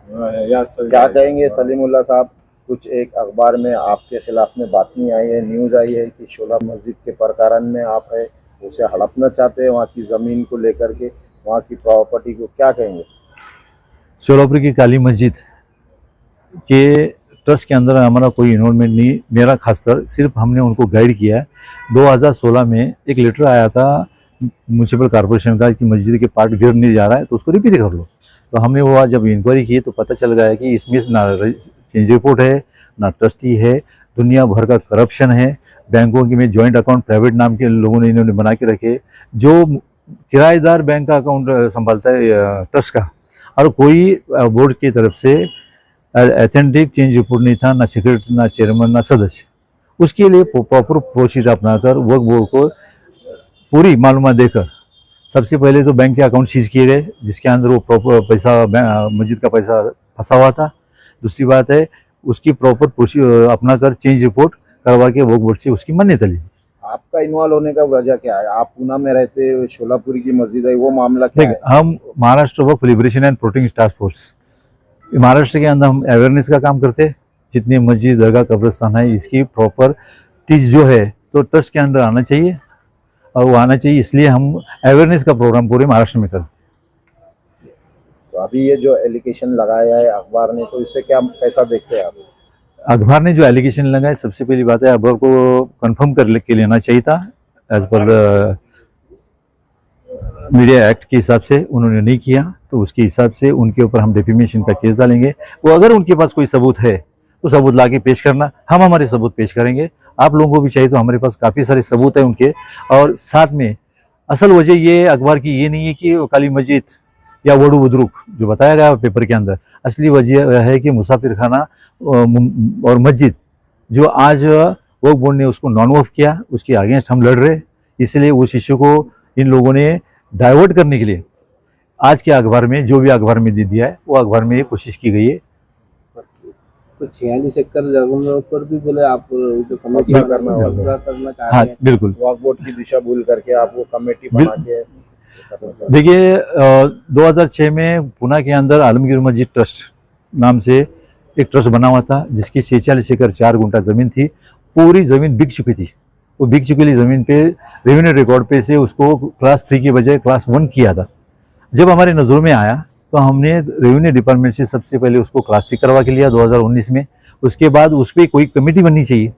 क्या कहेंगे सलीमुल्लाह साहब? कुछ एक अखबार में आपके खिलाफ में बात नहीं आई है, न्यूज़ आई है कि शोला मस्जिद के प्रकरण में आप है उसे हड़पना चाहते हैं, वहाँ की ज़मीन को लेकर के, वहाँ की प्रॉपर्टी को, क्या कहेंगे? शोलापुर की काली मस्जिद के ट्रस्ट के अंदर हमारा कोई इन्वॉल्वमेंट नहीं, मेरा खासकर सिर्फ हमने उनको गाइड किया है। 2016 में एक लेटर आया था म्यूनसिपल कॉर्पोरेशन का कि मस्जिद के पार्ट गिर नहीं जा रहा है तो उसको रिपेयर कर लो। तो हमने वो आज जब इंक्वायरी की तो पता चल गया है कि इसमें ना चेंज रिपोर्ट है, ना ट्रस्टी है, दुनिया भर का करप्शन है। बैंकों की में जॉइंट अकाउंट प्राइवेट नाम के लोगों ने इन्होंने बना के रखे, जो किराएदार बैंक का अकाउंट संभालता है ट्रस्ट का, और कोई बोर्ड की तरफ से ऑथेंटिक चेंज रिपोर्ट नहीं था, ना सेक्रेटरी, ना चेयरमैन, ना सदस्य। उसके लिए प्रॉपर प्रोसीजर अपनाकर वर्क बोर्ड को पूरी मालूमात देकर सबसे पहले तो बैंक के अकाउंट सीज किए गए जिसके अंदर वो प्रॉपर पैसा मस्जिद का पैसा फंसा हुआ था। दूसरी बात है उसकी प्रॉपर प्रोसीजर अपनाकर चेंज रिपोर्ट करवा के वर्क बोर्ड से उसकी मान्यता ली। आपका इन्वॉल्व होने का वजह क्या है? आप पूना में रहते हो, शोलापुरी की मस्जिद है, वो मामला क्या है? हम Maharashtra Waqf liberation and protection task force, Maharashtra के अंदर हम अवेयरनेस का काम करते हैं। जितनी मस्जिद, दरगाह, कब्रिस्तान है, इसकी प्रॉपर चीज़ जो है तो ट्रस्ट के अंदर आना चाहिए, और वो आना चाहिए, इसलिए हम अवेयरनेस का प्रोग्राम पूरे महाराष्ट्र में करते हैं। तो अभी ये जो एलिगेशन लगाया है अखबार ने, तो इससे क्या कैसा देखते हैं आप? अखबार ने जो एलिगेशन लगाया, सबसे पहली बात है अखबार को कंफर्म कर के लेना चाहिए था। एज पर मीडिया एक्ट के हिसाब से उन्होंने नहीं किया, तो उसके हिसाब से उनके ऊपर हम डिफेमेशन का केस डालेंगे। वो अगर उनके पास कोई सबूत है तो सबूत ला के पेश करना, हम हमारे सबूत पेश करेंगे। आप लोगों को भी चाहिए तो हमारे पास काफ़ी सारे सबूत हैं उनके। और साथ में असल वजह ये अखबार की ये नहीं है कि काली मस्जिद या वडू बुद्रुक जो बताया गया पेपर के अंदर, असली वजह है कि मुसाफिर खाना और मस्जिद जो आज वक्फ बोर्ड ने उसको नॉन वक्फ किया, उसके अगेंस्ट हम लड़ रहे। इसलिए उस इश्यू को इन लोगों ने डाइवर्ट करने के लिए आज के अखबार में जो भी अखबार में दे दिया है वो अखबार में ये कोशिश की गई है। तो 46 एकड़ जगहों पर भी बोले आप जो कमेटी करना चाह रहे हाँ हैं, बिल्कुल, वक्फ बोर्ड की दिशा भूल करके आप वो कमेटी बना के देखिए 2006 में पुणे के अंदर आलमगीर मस्जिद ट्रस्ट नाम से एक ट्रस्ट बना हुआ था जिसकी 46 एकड़ 4 गुंठा ज़मीन थी। पूरी ज़मीन बिक चुकी थी। वो बिक चुकी ज़मीन पे रेवेन्यू रिकॉर्ड पे से उसको क्लास 3 की बजाय क्लास 1 किया था। जब हमारे नज़रों में आया तो हमने रेवेन्यू डिपार्टमेंट से सबसे पहले उसको क्लास 3 करवा के लिया 2019 में। उसके बाद उस पर कोई कमेटी बननी चाहिए।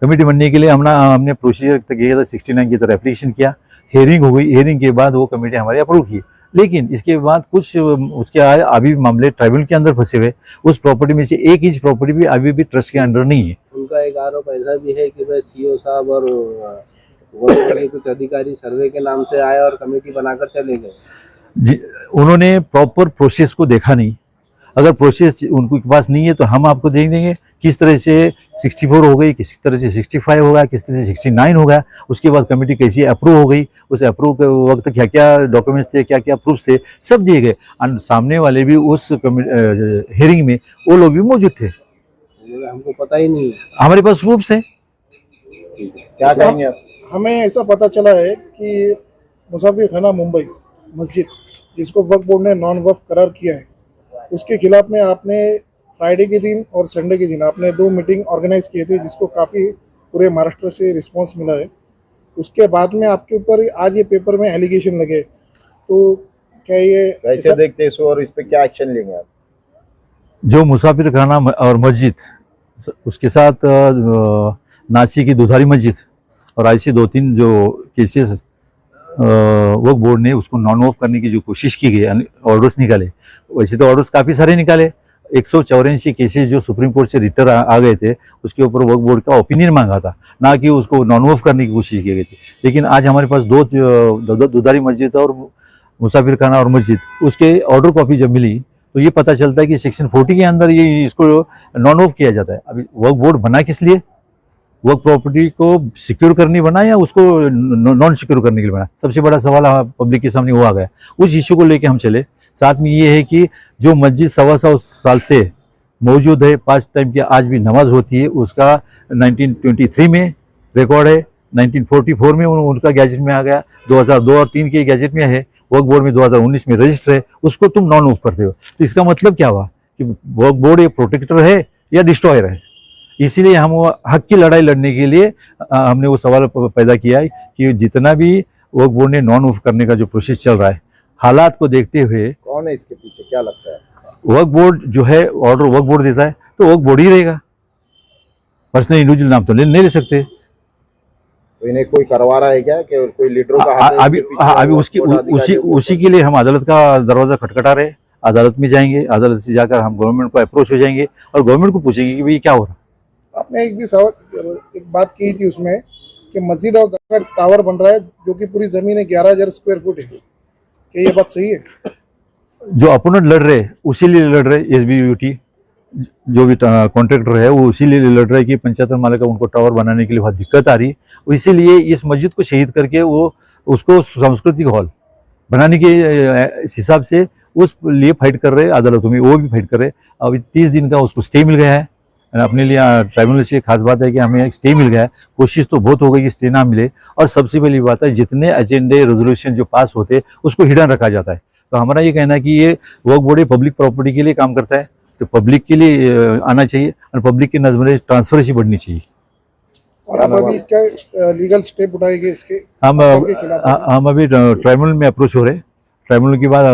कमेटी बनने के लिए हमने प्रोसीजर किया था, 69 की तरह एप्लीकेशन किया, हेयरिंग हो गई। हेयरिंग के बाद वो कमेटी हमारी अप्रूव की। लेकिन इसके बाद कुछ उसके अभी भी मामले ट्राइब्यूनल के अंदर फंसे हुए। उस प्रॉपर्टी में से 1 इंच प्रॉपर्टी भी अभी भी ट्रस्ट के अंडर नहीं है। उनका एक आरोप ऐसा भी है कि भाई सीओ साहब और के कुछ अधिकारी सर्वे के नाम से आए और कमेटी बनाकर चले गए। जी, उन्होंने प्रॉपर प्रोसेस को देखा नहीं। अगर प्रोसेस उनके पास नहीं है तो हम आपको देख देंगे किस तरह से 64 हो गई, किस तरह से 65 हो गया, किस तरह से 69 हो गया। उसके बाद कमेटी कैसी अप्रूव हो गई, उस अप्रूव के वक्त क्या क्या डॉक्यूमेंट्स थे, क्या क्या प्रूफ्स थे, सब दिए गए। और सामने वाले भी उस हेयरिंग में वो लोग भी मौजूद थे। हमको पता ही नहीं है, हमारे पास प्रूफ्स है। क्या कहेंगे आप? हमें ऐसा पता चला है कि मुसाफिर खाना मुंबई मस्जिद जिसको वक्फ बोर्ड ने नॉन वक्फ करार किया है, उसके खिलाफ में आपने फ्राइडे के दिन और संडे के दिन आपने 2 मीटिंग ऑर्गेनाइज किए थे जिसको काफ़ी पूरे महाराष्ट्र से रिस्पांस मिला है। उसके बाद में आपके ऊपर आज ये पेपर में एलिगेशन लगे, तो क्या ये कैसे देखते हैं इसको और इस पे क्या एक्शन लेंगे आप? जो मुसाफिर खाना और मस्जिद, उसके साथ नाची की दुधारी मस्जिद और ऐसे 2-3 जो केसेस वक्फ बोर्ड ने उसको नॉन वक्फ करने की जो कोशिश की गई, ऑर्डर्स निकाले, वैसे तो ऑर्डर्स काफ़ी सारे निकाले। 184 केसेस जो सुप्रीम कोर्ट से रिटर आ गए थे उसके ऊपर वक्फ बोर्ड का ओपिनियन मांगा था, ना कि उसको नॉन वक्फ करने की कोशिश की गई थी। लेकिन आज हमारे पास 2 दुधारी मस्जिद और मुसाफिर खाना और मस्जिद, उसके ऑर्डर कॉपी जब मिली तो ये पता चलता है कि सेक्शन 40 के अंदर ये इसको नॉन वक्फ किया जाता है। अभी वक्फ बोर्ड बना किस लिए? वर्क प्रॉपर्टी को सिक्योर करनी बना या उसको नॉन सिक्योर करने के लिए बना? सबसे बड़ा सवाल पब्लिक के सामने वो आ गया। उस इश्यू को लेके हम चले। साथ में ये है कि जो मस्जिद 125 साल से मौजूद है, 5 टाइम की आज भी नमाज होती है, उसका 1923 में रिकॉर्ड है, 1944 में उनका गैजेट में आ गया, 2002 और 3 के गैजेट में है, वक्फ बोर्ड में 2019 में रजिस्टर है, उसको तुम नॉन वक्फ करते हो। तो इसका मतलब क्या हुआ कि वक्फ बोर्ड एक प्रोटेक्टर है या डिस्ट्रॉयर है। इसीलिए हम वो हक की लड़ाई लड़ने के लिए हमने वो सवाल पैदा किया है कि जितना भी वक्फ बोर्ड ने नॉन वक्फ करने का जो प्रोसेस चल रहा है, हालात को देखते हुए कौन है इसके पीछे, क्या लगता है? वक्फ बोर्ड जो है ऑर्डर वक्फ बोर्ड देता है तो वक्फ बोर्ड ही रहेगा, पर्सनल इंडिविजुअल नाम तो नहीं ले सकते। तो इन्हें कोई करवा रहा है क्या, कि कोई लीडरों का हाथ है अभी इसके पीछे, अभी वक्फ उसकी बोर्ड अधिकारियों के उसी के लिए हम अदालत का दरवाजा खटखटा रहे, अदालत में जाएंगे, अदालत से जाकर हम गवर्नमेंट को अप्रोच हो जाएंगे और गवर्नमेंट को पूछेंगे कि भाई क्या हो रहा है। आपने एक भी सवाल एक बात की थी उसमें कि मस्जिद और दरगाह टावर बन रहा है जो कि पूरी जमीन है 11,000 स्क्वायर फुट है, क्या ये बात सही है? जो अपोनेंट लड़ रहे उसी लिए लड़ रहे, SBUT जो भी कॉन्ट्रैक्टर है वो उसी लिए लड़ रहा है कि पंचायत मालिक का उनको टावर बनाने के लिए बहुत दिक्कत आ रही, इसीलिए इस मस्जिद को शहीद करके वो उसको सांस्कृतिक हॉल बनाने के हिसाब से उस लिए फाइट कर रहे, अदालतों में वो भी फाइट कर रहे। अभी 30 दिन का उसको स्टे मिल गया है, अपने लिए ट्राइब्यूनल से खास बात है कि हमें एक स्टे मिल गया है। कोशिश तो बहुत हो गई कि स्टे ना मिले, और सबसे पहली बात है जितने एजेंडे रेजोल्यूशन जो पास होते उसको हिडन रखा जाता है। तो हमारा ये कहना है कि ये वक्फ बोर्ड पब्लिक प्रॉपर्टी के लिए काम करता है, तो पब्लिक के लिए आना चाहिए और पब्लिक की नज़र में ट्रांसपेरेंसी बढ़नी चाहिए। और आप अभी क्या लीगल स्टेप उठाएंगे इसके हम आपके खिलाफ? हम अभी ट्राइब्यूनल में अप्रोच हो रहे, ट्राइब्यूनल के बाद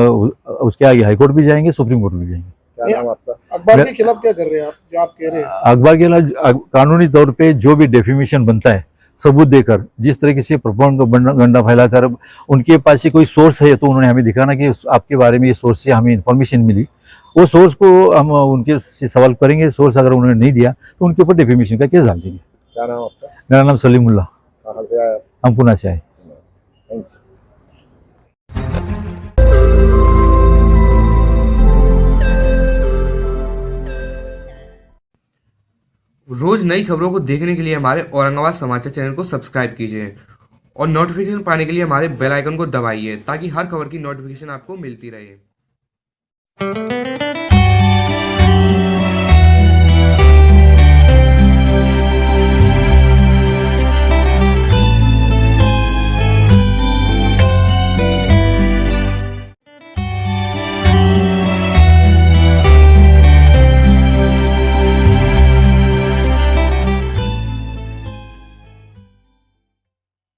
उसके आगे हाईकोर्ट भी जाएंगे, सुप्रीम कोर्ट भी जाएंगे। क्या नाम आपका? अखबार के खिलाफ क्या कर रहे हैं आप, जो आप कह रहे हैं? अखबार के खिलाफ कानूनी तौर पे जो भी डेफिमेशन बनता है सबूत देकर, जिस तरीके से प्रोपेगेंडा फैलाकर उनके पास से कोई सोर्स है तो उन्होंने हमें दिखाना कि आपके बारे में ये सोर्स से हमें इन्फॉर्मेशन मिली, वो सोर्स को हम उनके से सवाल करेंगे। सोर्स अगर उन्होंने नहीं दिया तो उनके ऊपर डेफेमेशन का केस डाल देंगे। क्या नाम आपका? मेरा नाम सलीमुल्लाह, कहाँ से आया? हम पुणे से आए। Thank you. रोज नई खबरों को देखने के लिए हमारे औरंगाबाद समाचार चैनल को सब्सक्राइब कीजिए और नोटिफिकेशन पाने के लिए हमारे बेल आइकन को दबाइए ताकि हर खबर की नोटिफिकेशन आपको मिलती रहे।